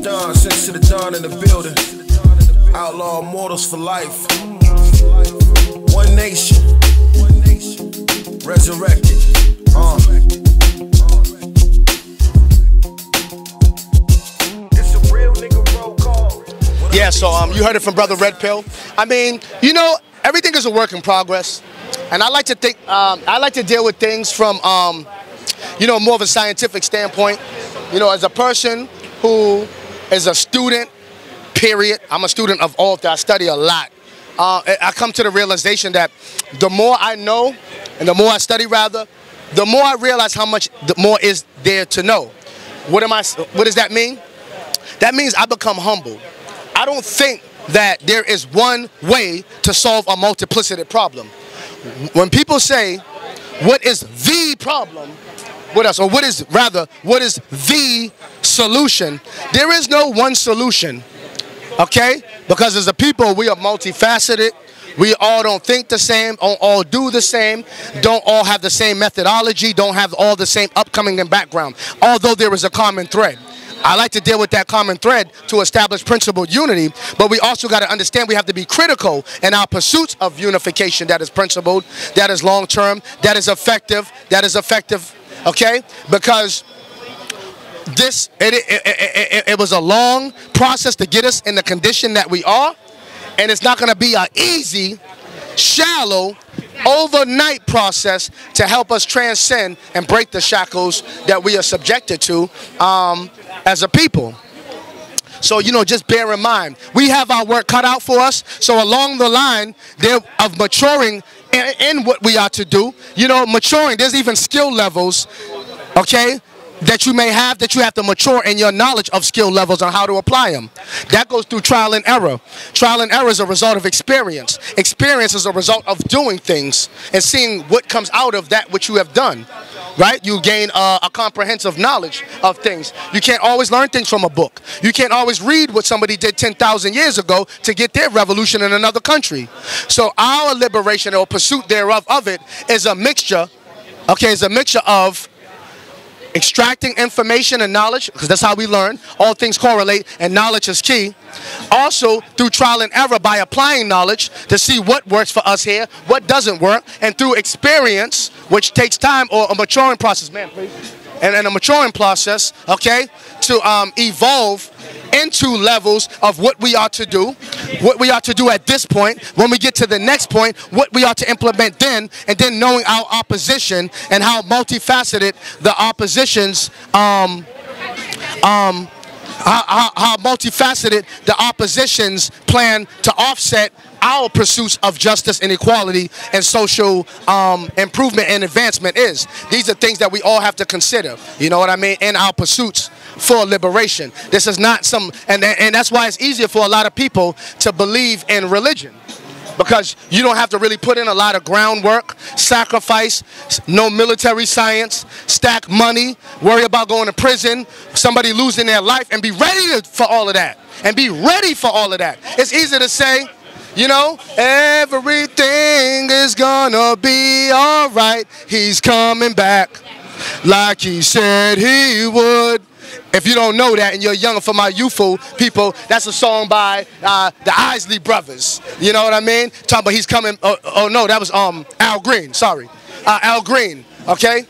Dawn, since to the dawn in the building. Outlaw mortals for life. One nation. Resurrected. It's a real nigga roll call. Yeah, so you heard it from Brother Red Pill. I mean, you know, everything is a work in progress. And I like to think, I like to deal with things from, you know, more of a scientific standpoint. You know, as a person who is a student, period. I'm a student of all that. I study a lot. I come to the realization that the more I know, and the more I study rather, the more I realize how much more is there to know. What does that mean? That means I become humble. I don't think that there is one way to solve a multiplicity problem. When people say, what is the problem with us, or what is the solution, there is no one solution, okay? Because as a people, we are multifaceted. We all don't think the same, don't all do the same, don't all have the same methodology, don't have all the same upcoming and background, although there is a common thread. I like to deal with that common thread to establish principled unity, but we also got to understand we have to be critical in our pursuits of unification that is principled, that is long-term, that is effective, okay? Because this, it was a long process to get us in the condition that we are, and it's not going to be an easy, shallow, overnight process to help us transcend and break the shackles that we are subjected to as a people. So, you know, just bear in mind, we have our work cut out for us. So along the line of maturing in what we are to do, you know, maturing, there's even skill levels, okay, that you may have, that you have to mature in your knowledge of skill levels on how to apply them. That goes through trial and error. Trial and error is a result of experience. Experience is a result of doing things and seeing what comes out of that which you have done, right? You gain a comprehensive knowledge of things. You can't always learn things from a book. You can't always read what somebody did 10,000 years ago to get their revolution in another country. So our liberation or pursuit thereof of it is a mixture, okay, it's a mixture of extracting information and knowledge, because that's how we learn. All things correlate, and knowledge is key. Also, through trial and error, by applying knowledge to see what works for us here, what doesn't work, and through experience, which takes time, or a maturing process, man, please, and a maturing process, okay, to evolve into levels of what we are to do, at this point. When we get to the next point, what we are to implement then, and then knowing our opposition and how multifaceted the oppositions, how multifaceted the oppositions plan to offset our pursuits of justice and equality and social improvement and advancement is. These are things that we all have to consider, you know what I mean, in our pursuits for liberation. This is not some, and that's why it's easier for a lot of people to believe in religion, because you don't have to really put in a lot of groundwork, sacrifice, no military science, stack money, worry about going to prison, somebody losing their life, and be ready for all of that. It's easy to say, you know, everything is gonna be all right. He's coming back like he said he would. If you don't know that and you're younger, for my youthful people, that's a song by the Isley Brothers. You know what I mean? Talking about he's coming, oh no, that was Al Green, sorry. Al Green, okay?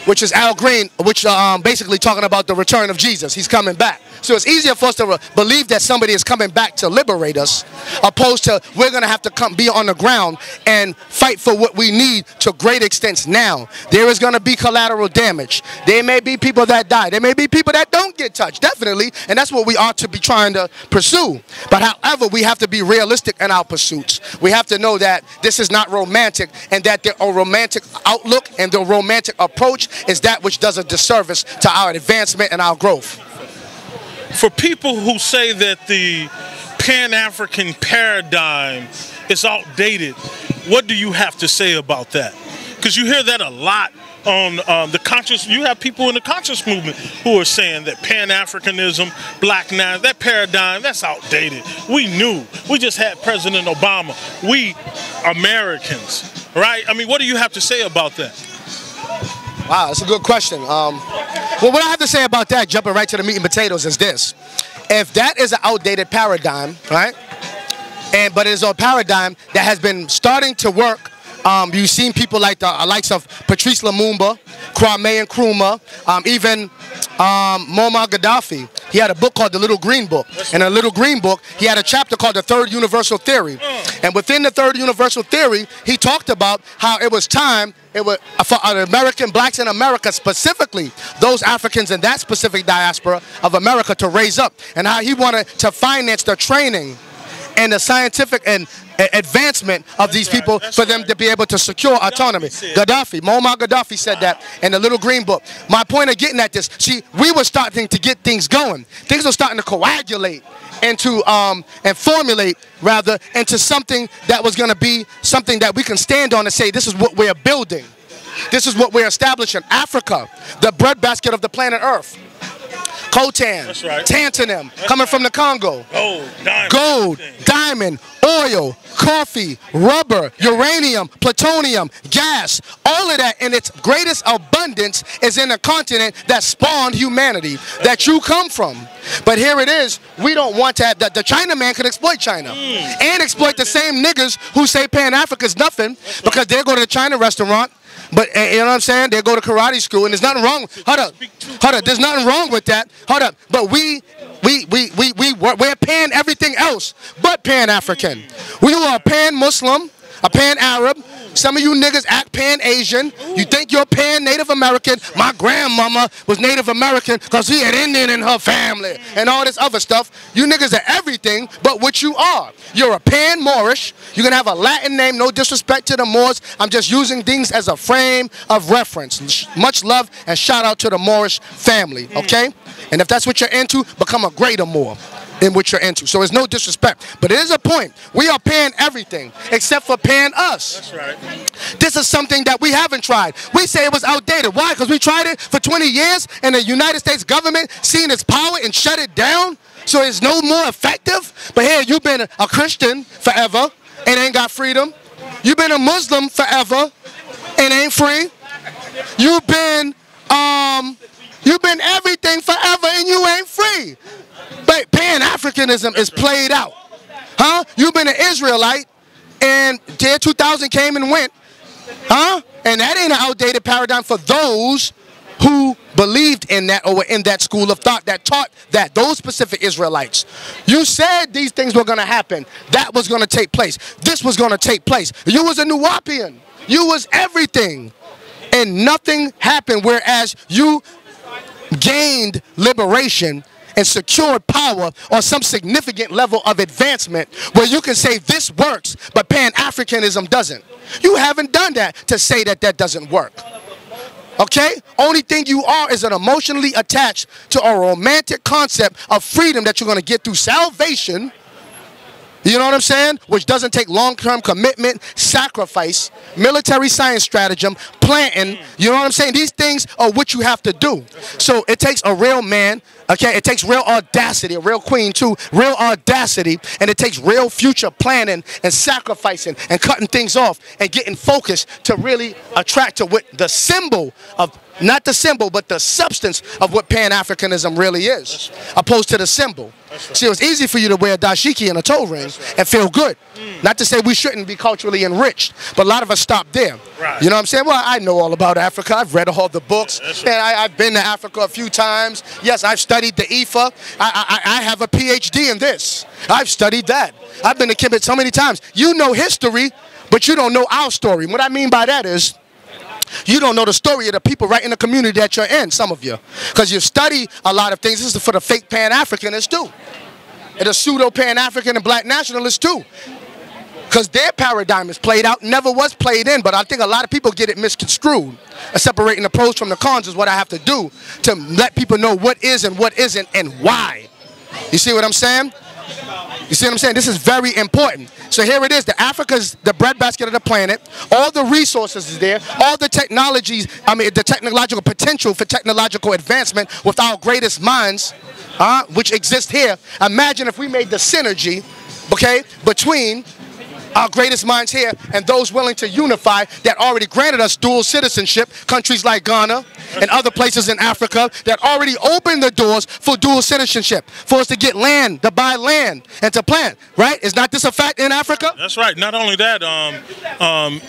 Which is Al Green, which basically talking about the return of Jesus. He's coming back. So it's easier for us to believe that somebody is coming back to liberate us, opposed to we're going to have to be on the ground and fight for what we need to great extents now. There is going to be collateral damage. There may be people that die. There may be people that don't get touched, definitely, and that's what we ought to be trying to pursue. But however, we have to be realistic in our pursuits. We have to know that this is not romantic, and that the romantic outlook and the romantic approach is that which does a disservice to our advancement and our growth. For people who say that the Pan-African paradigm is outdated, what do you have to say about that? Because you hear that a lot on the conscious. You have people in the conscious movement who are saying that Pan-Africanism, Black Nine, that paradigm, that's outdated. We knew. We just had President Obama. We Americans, right? I mean, what do you have to say about that? Wow, that's a good question. Well, what I have to say about that, jumping right to the meat and potatoes, is this. if that is an outdated paradigm, right? But it is a paradigm that has been starting to work. You've seen people like the likes of Patrice Lumumba, Kwame Nkrumah, even Muammar Gaddafi. He had a book called The Little Green Book. In the Little Green Book, he had a chapter called The Third Universal Theory. And within the Third Universal Theory, he talked about how it was time for American blacks in America, specifically those Africans in that specific diaspora of America, to raise up, and how he wanted to finance the training and the scientific and advancement of these people for them to be able to secure autonomy. Muammar Gaddafi said that in the Little Green Book. My point of getting at this, see, we were starting to get things going. Things were starting to coagulate into and formulate rather into something that was going to be something that we can stand on and say, this is what we're building. This is what we're establishing. Africa, the breadbasket of the planet Earth. Coltan, tantalum, coming from the Congo. Gold, diamond, oil, coffee, rubber, uranium, plutonium, gas. All of that in its greatest abundance is in a continent that spawned humanity, that you come from. But here it is, we don't want to have that. The Chinaman could exploit China and exploit the same niggas who say Pan-Africa is nothing because they go to the China restaurant. But you know what I'm saying? They go to karate school, and there's nothing wrong. Hold up. There's nothing wrong with that. Hold up. But we're pan everything else but Pan-African. We are pan-Muslim, a pan-Arab. Some of you niggas act pan-Asian. You think you're pan-Native American. My grandmama was Native American because she had Indian in her family and all this other stuff. You niggas are everything but what you are. You're a pan-Moorish. You're going to have a Latin name. No disrespect to the Moors. I'm just using things as a frame of reference. Much love and shout out to the Moorish family, okay? And if that's what you're into, become a greater Moor in what you're into. So there's no disrespect. But it is a point. We are pan everything except for pan us. That's right. This is something that we haven't tried. We say it was outdated. Why? Because we tried it for 20 years and the United States government seen its power and shut it down. So it's no more effective. But here, you've been a Christian forever and ain't got freedom. You've been a Muslim forever and ain't free. You've been everything forever and you ain't free. But Pan-Africanism is played out. Huh? You've been an Israelite and year 2000 came and went. Huh? And that ain't an outdated paradigm for those who believed in that or were in that school of thought that taught that, those specific Israelites. You said these things were going to happen. That was going to take place. This was going to take place. You was a Nuwapian. You was everything. And nothing happened, whereas you gained liberation and secured power on some significant level of advancement where you can say this works, but Pan-Africanism doesn't. You haven't done that to say that that doesn't work. Okay? Only thing you are is an emotionally attached to a romantic concept of freedom that you're going to get through salvation. You know what I'm saying? Which doesn't take long-term commitment, sacrifice, military science stratagem, planting. You know what I'm saying? These things are what you have to do. So it takes a real man, okay? It takes real audacity, a real queen too, real audacity, and it takes real future planning and sacrificing and cutting things off and getting focused to really attract to what the symbol of, not the symbol, but the substance of what Pan-Africanism really is, opposed to the symbol. See, it was easy for you to wear a dashiki and a toe ring and feel good. Not to say we shouldn't be culturally enriched, but a lot of us stop there. You know what I'm saying? Well, I know all about Africa. I've read all the books. And I've been to Africa a few times. Yes, I've studied the Ifa. I have a PhD in this. I've studied that. I've been to Kemet so many times. You know history, but you don't know our story. What I mean by that is, you don't know the story of the people right in the community that you're in, some of you. Because you study a lot of things. This is for the fake Pan-Africanists too. And the pseudo-Pan-African and black nationalists too. Because their paradigm is played out, never was played in. But I think a lot of people get it misconstrued. Separating the pros from the cons is what I have to do to let people know what is and what isn't and why. You see what I'm saying? You see what I'm saying? This is very important. So here it is. The Africa's the breadbasket of the planet. All the resources is there. All the technologies, the technological potential for technological advancement with our greatest minds, which exist here. Imagine if we made the synergy, okay, between our greatest minds here and those willing to unify that already granted us dual citizenship, countries like Ghana and other places in Africa that already opened the doors for dual citizenship, for us to get land, to buy land, and to plant, right? Is not this a fact in Africa? That's right. Not only that,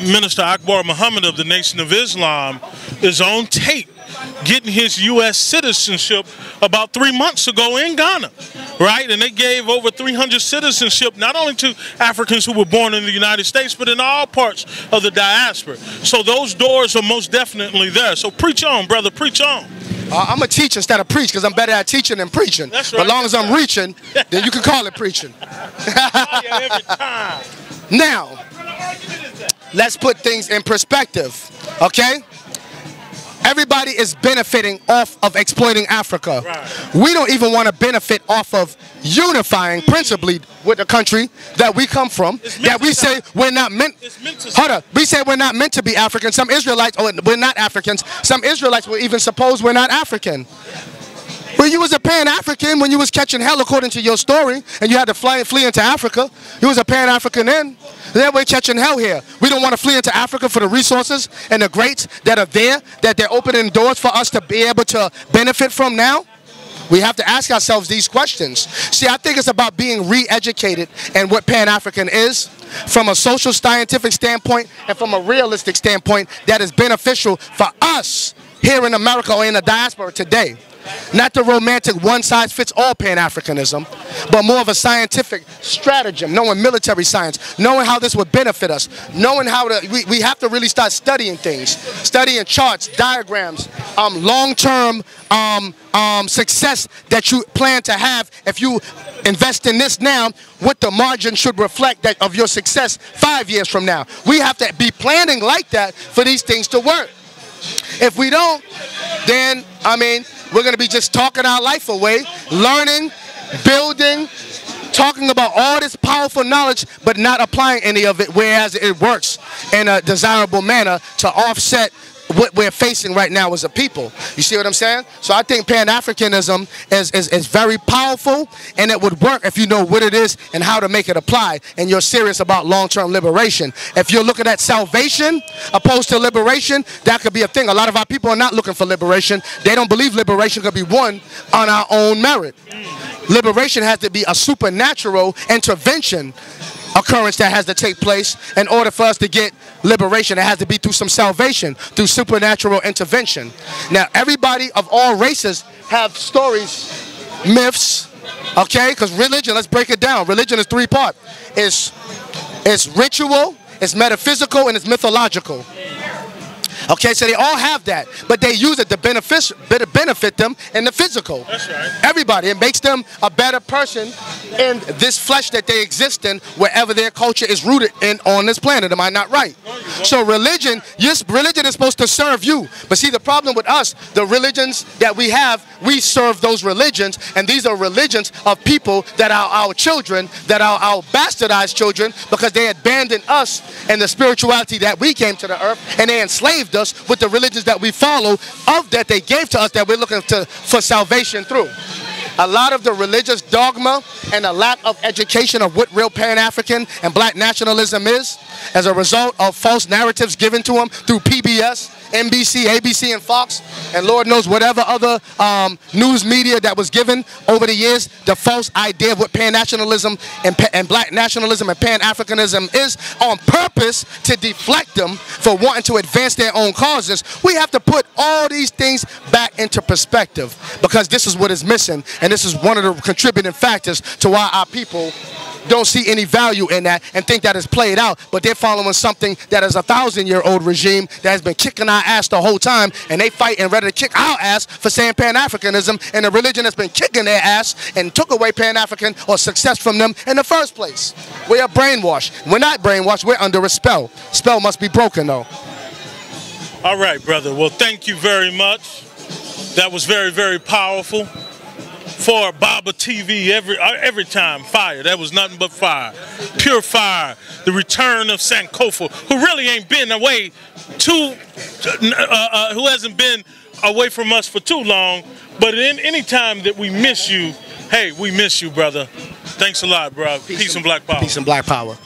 Minister Akbar Muhammad of the Nation of Islam is on tape getting his U.S. citizenship about 3 months ago in Ghana, right? And they gave over 300 citizenship not only to Africans who were born in the United States, but in all parts of the diaspora. So those doors are most definitely there. So preach on, brother, preach on. I'm a teacher instead of preach because I'm better at teaching than preaching. That's right. But as long as I'm reaching, then you can call it preaching. Every time. Now, let's put things in perspective, okay? Everybody is benefiting off of exploiting Africa. Right. We don't even want to benefit off of unifying principally with the country that we come from, that we say we're not meant. Hold up, we say we're not meant to be African. Some Israelites, oh, we're not Africans. Some Israelites will even suppose we're not African. When you was a Pan-African, when you was catching hell according to your story, and you had to flee into Africa, you was a Pan-African then. Then we're catching hell here. We don't want to flee into Africa for the resources and the greats that are there, that they're opening doors for us to be able to benefit from now. We have to ask ourselves these questions. See, I think it's about being re-educated and what Pan-African is from a social scientific standpoint and from a realistic standpoint that is beneficial for us here in America or in the diaspora today. Not the romantic one-size-fits-all Pan-Africanism, but more of a scientific stratagem, knowing military science, knowing how this would benefit us, knowing how to, we have to really start studying things, studying charts, diagrams, long-term success that you plan to have if you invest in this now, what the margin should reflect that of your success 5 years from now. We have to be planning like that for these things to work. If we don't, then, I mean, we're going to be just talking our life away, learning, building, talking about all this powerful knowledge, but not applying any of it, whereas it works in a desirable manner to offset what we're facing right now as a people. You see what I'm saying? So I think Pan-Africanism is very powerful, and it would work if you know what it is and how to make it apply, and you're serious about long-term liberation. If you're looking at salvation opposed to liberation, that could be a thing. A lot of our people are not looking for liberation. They don't believe liberation could be won on our own merit. Liberation has to be a supernatural intervention occurrence that has to take place in order for us to get liberation. It has to be through some salvation, through supernatural intervention. Now, everybody of all races have stories, myths, okay? Because religion, let's break it down. Religion is three-part. It's ritual, it's metaphysical, and it's mythological. Okay, so they all have that, but they use it to benefit them in the physical. That's right. Everybody, it makes them a better person in this flesh that they exist in, wherever their culture is rooted in on this planet. Am I not right? So religion, yes, religion is supposed to serve you. But see, the problem with us, the religions that we have, we serve those religions, and these are religions of people that are our children, that are our bastardized children, because they abandoned us and the spirituality that we came to the earth, and they enslaved us with the religions that we follow of that they gave to us that we're looking for salvation through. A lot of the religious dogma and a lack of education of what real Pan-African and black nationalism is as a result of false narratives given to them through PBS, NBC, ABC, and Fox, and Lord knows whatever other news media that was given over the years, the false idea of what Pan-nationalism and black nationalism and Pan-Africanism is on purpose to deflect them for wanting to advance their own causes. We have to put all these things back into perspective because this is what is missing, and this is one of the contributing factors to why our people don't see any value in that and think that it's played out, but they're following something that is a 1,000-year-old regime that has been kicking our ass the whole time, and they fight and ready to kick our ass for saying Pan-Africanism, and a religion that's been kicking their ass and took away Pan-African or success from them in the first place. We are brainwashed. We're not brainwashed. We're under a spell. Spell must be broken, though. All right, brother. Well, thank you very much. That was very, very powerful. For Baba TV, every time, fire. That was nothing but fire. Pure fire. The return of Sankofa, who really ain't been away who hasn't been away from us for too long. But any time that we miss you, hey, we miss you, brother. Thanks a lot, bro. Peace and black power. Peace and black power.